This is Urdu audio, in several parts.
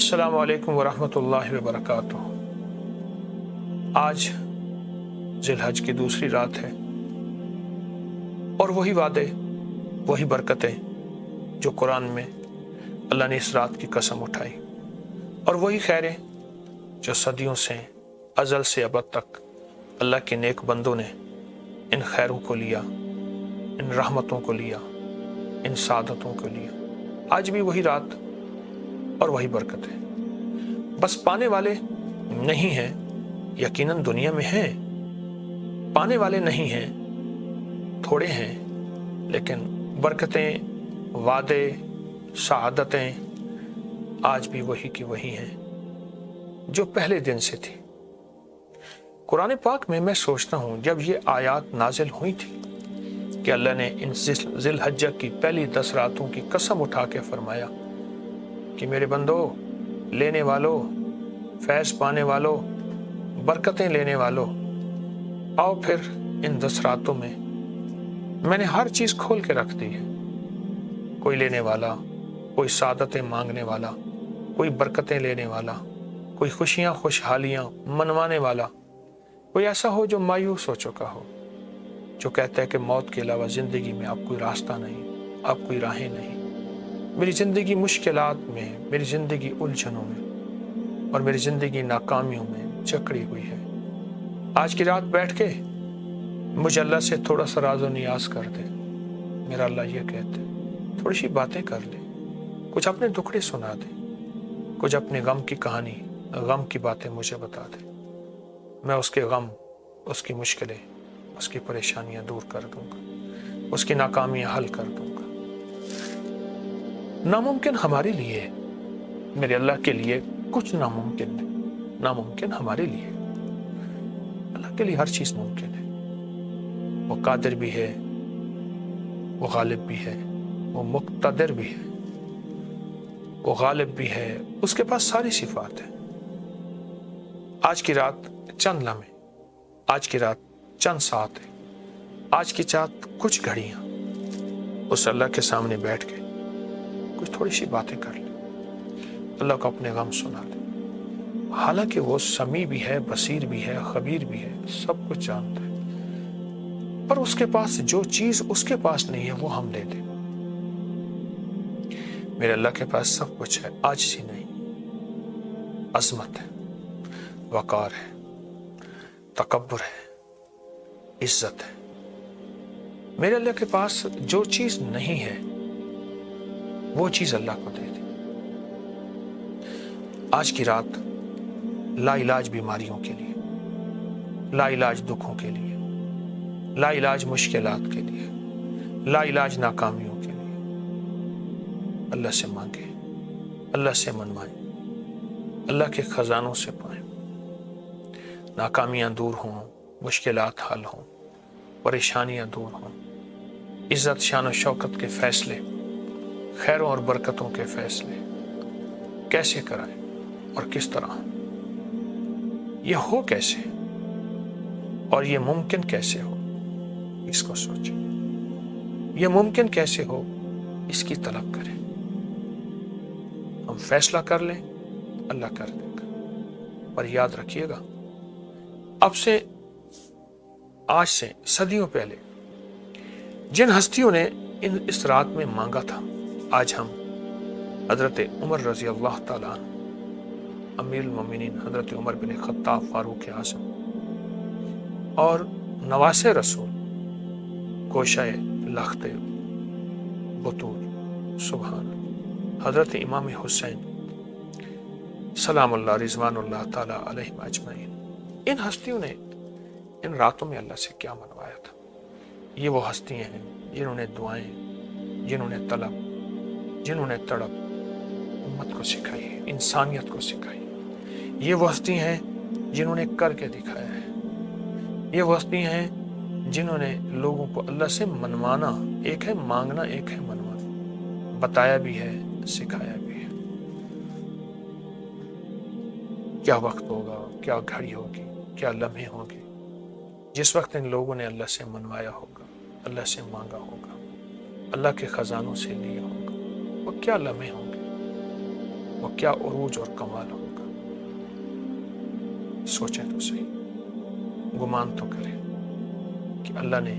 السلام علیکم ورحمۃ اللہ وبرکاتہ۔ آج ذی الحج کی دوسری رات ہے اور وہی وعدے، وہی برکتیں جو قرآن میں اللہ نے اس رات کی قسم اٹھائی، اور وہی خیریں جو صدیوں سے ازل سے ابد تک اللہ کے نیک بندوں نے ان خیروں کو لیا، ان رحمتوں کو لیا، ان سعادتوں کو لیا۔ آج بھی وہی رات اور وہی برکت ہے، بس پانے والے نہیں ہیں، یقیناً دنیا میں ہیں، پانے والے نہیں ہیں، تھوڑے ہیں، لیکن برکتیں، وعدے، سعادتیں آج بھی وہی کی وہی ہیں جو پہلے دن سے تھی۔ قرآن پاک میں سوچتا ہوں جب یہ آیات نازل ہوئی تھی کہ اللہ نے ان ذی الحجہ کی پہلی 10 راتوں کی قسم اٹھا کے فرمایا کہ میرے بندو، لینے والو، فیض پانے والو، برکتیں لینے والو، آؤ پھر ان 10 راتوں میں نے ہر چیز کھول کے رکھ دی ہے۔ کوئی لینے والا، کوئی سعادتیں مانگنے والا، کوئی برکتیں لینے والا، کوئی خوشیاں خوشحالیاں منوانے والا، کوئی ایسا ہو جو مایوس ہو چکا ہو، جو کہتا ہے کہ موت کے علاوہ زندگی میں اب کوئی راستہ نہیں، اب کوئی راہیں نہیں، میری زندگی مشکلات میں، میری زندگی الجھنوں میں اور میری زندگی ناکامیوں میں جکڑی ہوئی ہے۔ آج کی رات بیٹھ کے مجھے اللہ سے تھوڑا سا راز و نیاز کر دے۔ میرا اللہ یہ کہتے تھوڑی سی باتیں کر لے، کچھ اپنے دکھڑے سنا دے، کچھ اپنے غم کی کہانی، غم کی باتیں مجھے بتا دے۔ میں اس کے غم، اس کی مشکلیں، اس کی پریشانیاں دور کر دوں گا، اس کی ناکامیاں حل کر دوں گا۔ ناممکن ہمارے لیے، میرے اللہ کے لیے کچھ ناممکن نہیں، ناممکن ہمارے لیے، اللہ کے لیے ہر چیز ممکن ہے۔ وہ قادر بھی ہے، وہ غالب بھی ہے، وہ مقتدر بھی ہے، وہ غالب بھی ہے، اس کے پاس ساری صفات ہیں۔ آج کی رات چند لمحے، آج کی رات چند ساعتیں، آج کی چند کچھ گھڑیاں اس اللہ کے سامنے بیٹھ کے کچھ تھوڑی سی باتیں کر لیں، اللہ کو اپنے غم سنا دیں۔ حالانکہ وہ سمیع بھی ہے، بصیر بھی ہے، خبیر بھی ہے، سب کچھ جانتا ہے، پر اس کے پاس جو چیز اس کے پاس نہیں ہے وہ ہم دے دیں۔ میرے اللہ کے پاس سب کچھ ہے، عاجزی نہیں، عظمت ہے، وقار ہے، تکبر ہے، عزت ہے۔ میرے اللہ کے پاس جو چیز نہیں ہے وہ چیز اللہ کو دے دی۔ آج کی رات لا علاج بیماریوں کے لیے، لا علاج دکھوں کے لیے، لا علاج مشکلات کے لیے، لا علاج ناکامیوں کے لیے اللہ سے مانگے، اللہ سے منوائیں، اللہ کے خزانوں سے پائیں۔ ناکامیاں دور ہوں، مشکلات حل ہوں، پریشانیاں دور ہوں، عزت، شان و شوکت کے فیصلے، خیروں اور برکتوں کے فیصلے کیسے کرائیں اور کس طرح، یہ ہو کیسے اور یہ ممکن کیسے ہو، اس کو سوچیں۔ یہ ممکن کیسے ہو، اس کی طلب کریں۔ ہم فیصلہ کر لیں، اللہ کر دے گا۔ پر یاد رکھیے گا، اب سے، آج سے صدیوں پہلے جن ہستیوں نے اس رات میں مانگا تھا، آج ہم حضرت عمر رضی اللہ تعالیٰ عنہ، امیر المومنین حضرت عمر بن خطاب فاروق اعظم اور نواسے رسول، گوشہ لخت بطور، سبحان اللہ، حضرت امام حسین سلام اللہ رضوان اللہ تعالیٰ علیہ اجمعین، ان ہستیوں نے ان راتوں میں اللہ سے کیا منوایا تھا۔ یہ وہ ہستیاں ہیں جنہوں نے دعائیں، جنہوں نے طلب، جنہوں نے تڑپ امت کو سکھائی، انسانیت کو سکھائی۔ یہ وہ ہستی ہیں جنہوں نے کر کے دکھایا ہے۔ یہ وہ ہستی ہیں جنہوں نے لوگوں کو اللہ سے منوانا، ایک ہے مانگنا، ایک ہے منوانا، بتایا بھی ہے، سکھایا بھی ہے۔ کیا وقت ہوگا، کیا گھڑی ہوگی، کیا لمحے ہوں گے جس وقت ان لوگوں نے اللہ سے منوایا ہوگا، اللہ سے مانگا ہوگا، اللہ کے خزانوں سے لیا ہوگا۔ وہ کیا لمحے ہوں گے، وہ کیا عروج اور کمال ہوگا۔ سوچیں تو صحیح، گمان تو کریں کہ اللہ نے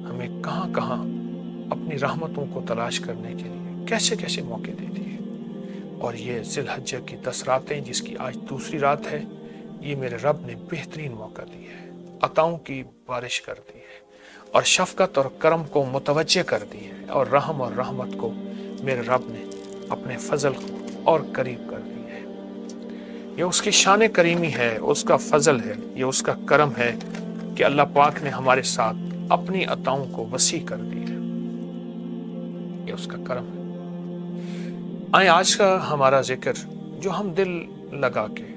ہمیں کہاں کہاں اپنی رحمتوں کو تلاش کرنے کے لیے کیسے کیسے موقع دے دیے۔ اور یہ ذی الحجہ کی 10 راتیں، جس کی آج دوسری رات ہے، یہ میرے رب نے بہترین موقع دیا ہے، عطاؤں کی بارش کر دی ہے، اور شفقت اور کرم کو متوجہ کر دی ہے، اور رحم اور رحمت کو میرے رب نے اپنے فضل کو اور قریب کر دی ہے۔ یہ اس کی شان کریمی ہے، اس کا فضل ہے، یہ اس کا کرم ہے کہ اللہ پاک نے ہمارے ساتھ اپنی عطاؤں کو وسیع کر دی ہے۔ یہ اس کا کرم ہے۔ آئیں آج کا ہمارا ذکر جو ہم دل لگا کے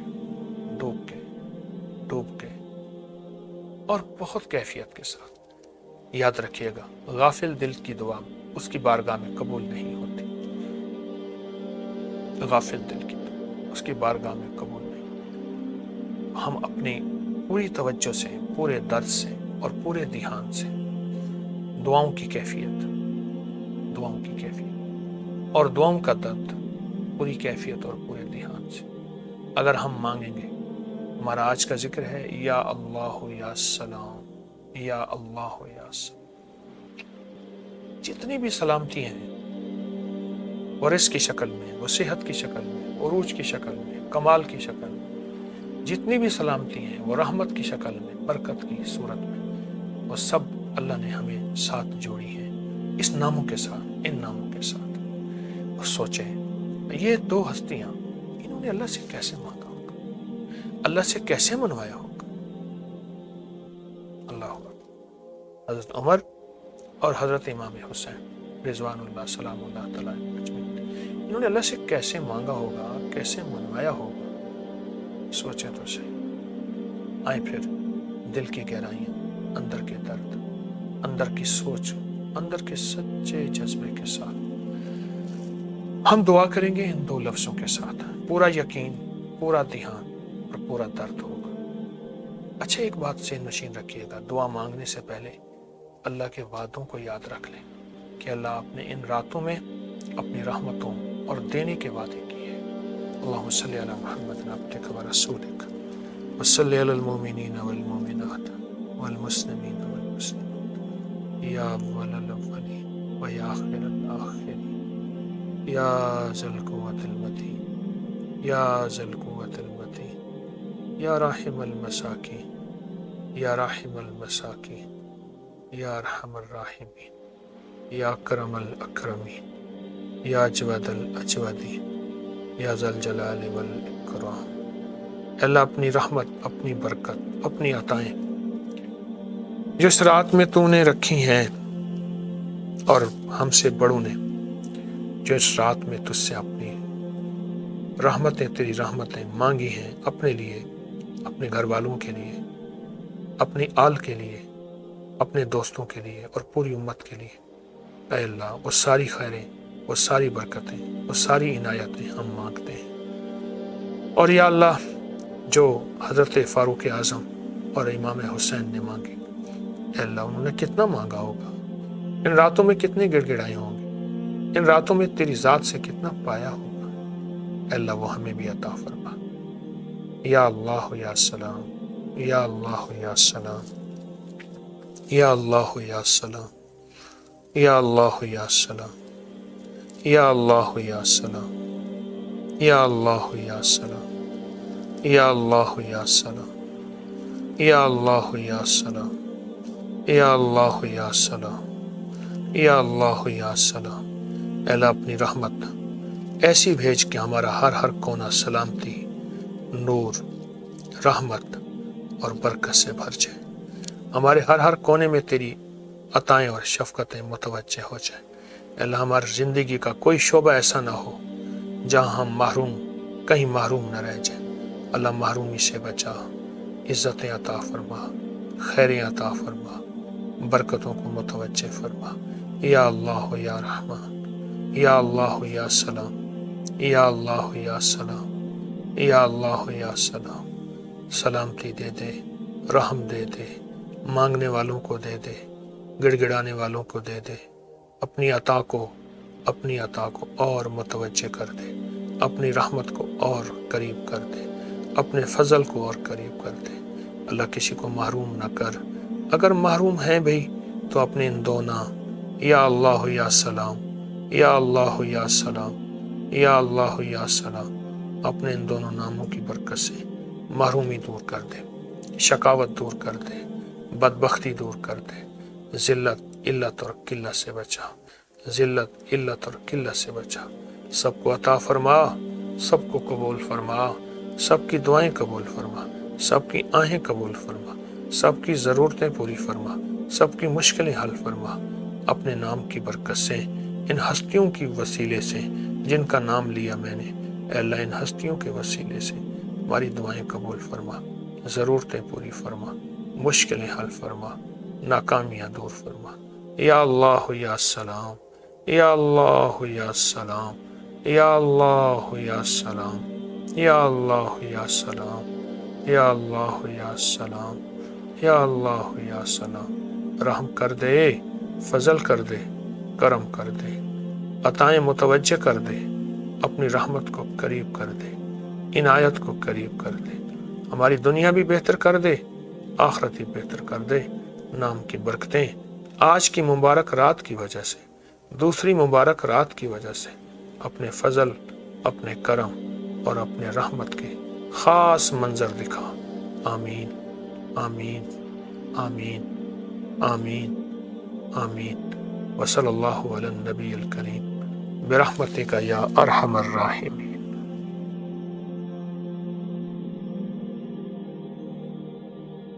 ڈوب کے اور بہت کیفیت کے ساتھ یاد رکھیے گا، غافل دل کی دعا اس کی بارگاہ میں قبول نہیں ہوتی۔ غافل دل کی دعا اس کی بارگاہ میں قبول نہیں۔ ہم اپنی پوری توجہ سے، پورے درد سے اور پورے دھیان سے دعاؤں کی کیفیت اور دعاؤں کا درد پوری کیفیت اور پورے دھیان سے اگر ہم مانگیں گے۔ ہمارا آج کا ذکر ہے یا اللہ یا سلام، یا اللہ یا سلام۔ جتنی بھی سلامتی ہیں وہ رزق کی شکل میں، وہ صحت کی شکل میں، عروج کی شکل میں، کمال کی شکل میں، جتنی بھی سلامتی ہیں وہ رحمت کی شکل میں، برکت کی صورت میں، وہ سب اللہ نے ہمیں ساتھ جوڑی ہیں اس ناموں کے ساتھ، ان ناموں کے ساتھ۔ سوچیں یہ 2 ہستیاں، انہوں نے اللہ سے کیسے مانگا ہوگا، اللہ سے کیسے منوایا ہوگا۔ اللہ اکبر۔ حضرت عمر اور حضرت امام حسین رضوان اللہ سلام اللہ تعالیٰ اجمعین، انہوں نے اللہ سے کیسے مانگا ہوگا، کیسے منوایا ہوگا۔ سوچیں تو صحیح۔ آئیں پھر دل کی گہرائیاں، اندر کے درد، اندر کی سوچ، اندر کے سچے جذبے کے ساتھ ہم دعا کریں گے ان 2 لفظوں کے ساتھ، پورا یقین، پورا دھیان اور پورا درد ہوگا۔ اچھا ایک بات ذہن نشین رکھیے گا، دعا مانگنے سے پہلے اللہ کے وعدوں کو یاد رکھ لیں کہ اللہ اپنے ان راتوں میں اپنی رحمتوں اور دینے کے وعدے کیے ہیں۔ اللہم صلی علی محمد عبدک و رسولک وصلی علی المؤمنین والمؤمنات والمسلمین والمسلمات یا اول الاولین و یا آخر الآخرین یا ذی القوة المتین یا ذی القوة المتین یا راحم المساکین یا راحم المساکین یا ارحم الراحمین یا اکرم الاکرمین یا اجود الاجودین یا ذا الجلال والاکرام۔ اللہ اپنی رحمت، اپنی برکت، اپنی عطائیں جو اس رات میں تو نے رکھی ہیں، اور ہم سے بڑوں نے جو اس رات میں تجھ سے اپنی رحمتیں، تیری رحمتیں مانگی ہیں اپنے لیے، اپنے گھر والوں کے لیے، اپنی آل کے لیے، اپنے دوستوں کے لیے اور پوری امت کے لیے، اے اللہ وہ ساری خیریں، وہ ساری برکتیں، وہ ساری عنایتیں ہم مانگتے ہیں۔ اور یا اللہ جو حضرت فاروق اعظم اور امام حسین نے مانگی، اے اللہ انہوں نے کتنا مانگا ہوگا، ان راتوں میں کتنے گڑ گڑائے ہوں گے، ان راتوں میں تیری ذات سے کتنا پایا ہوگا۔ اے اللہ وہ ہمیں بھی عطا فرما۔ یا اللہ یا سلام، یا اللہ یا سلام، یا اللہ یا سلام، یا اللہ یا سلام، یا اللہ یا سلام، یا اللہ یا سلام، یا اللہ یا سلام، یا اللہ یا سلام، یا اللہ یا سلام، یا اللہ یا سلام۔ اے اللہ اپنی رحمت ایسی بھیج کہ ہمارا ہر کونا سلامتی، نور، رحمت اور برکت سے بھر جائے، ہمارے ہر کونے میں تیری عطائیں اور شفقتیں متوجہ ہو جائیں۔ اے اللہ ہماری زندگی کا کوئی شعبہ ایسا نہ ہو جہاں ہم کہیں محروم نہ رہ جائیں۔ اللہ محرومی سے بچا، عزتیں عطا فرما، خیریں عطا فرما، برکتوں کو متوجہ فرما۔ یا اللہ یا رحمان، یا اللہ یا سلام، یا اللہ یا سلام، یا اللہ یا سلام۔ سلامتی دے دے، رحم دے دے، مانگنے والوں کو دے دے، گڑ گڑانے والوں کو دے دے، اپنی عطا کو اور متوجہ کر دے۔ اپنی رحمت کو اور قریب کر دے، اپنے فضل کو اور قریب کر دے۔ اللہ کسی کو محروم نہ کر، اگر محروم ہیں بھی تو اپنے ان دو نام یا اللہ یا سلام، یا اللہ یا سلام، یا اللہ یا سلام، اپنے ان دونوں ناموں کی برکت سے محرومی دور کر دے، شقاوت دور کر دے، بدبختی دور کر دے، ذلت، علت اور قلت سے بچا، ذلت، علت اور قلت سے بچا۔ سب کو عطا فرما، سب کو قبول فرما، سب کی دعائیں قبول فرما، سب کی آہیں قبول فرما، سب کی ضرورتیں پوری فرما، سب کی مشکلیں حل فرما۔ اپنے نام کی برکت سے ان ہستیوں کی وسیلے سے جن کا نام لیا میں نے، اے اللہ ان ہستیوں کے وسیلے سے ہماری دعائیں قبول فرما، ضرورتیں پوری فرما، مشکلیں حل فرما، ناکامیاں دور فرما۔ یا اللہ یا سلام، یا اللہ یا سلام، یا اللہ یا سلام، یا اللہ یا سلام، یا اللہ یا سلام، یا اللہ یا سلام۔ رحم کر دے، فضل کر دے، کرم کر دے، عطائیں متوجہ کر دے، اپنی رحمت کو قریب کر دے، عنایت کو قریب کر دے، ہماری دنیا بھی بہتر کر دے، آخرت بھی بہتر کر دے۔ نام کی برکتیں آج کی مبارک رات کی وجہ سے، دوسری مبارک رات کی وجہ سے اپنے فضل، اپنے کرم اور اپنے رحمت کے خاص منظر دکھا۔ آمین، آمین، آمین، آمین، آمین۔ وصلی اللہ علی النبی الکریم برحمتک یا ارحم الراحمین۔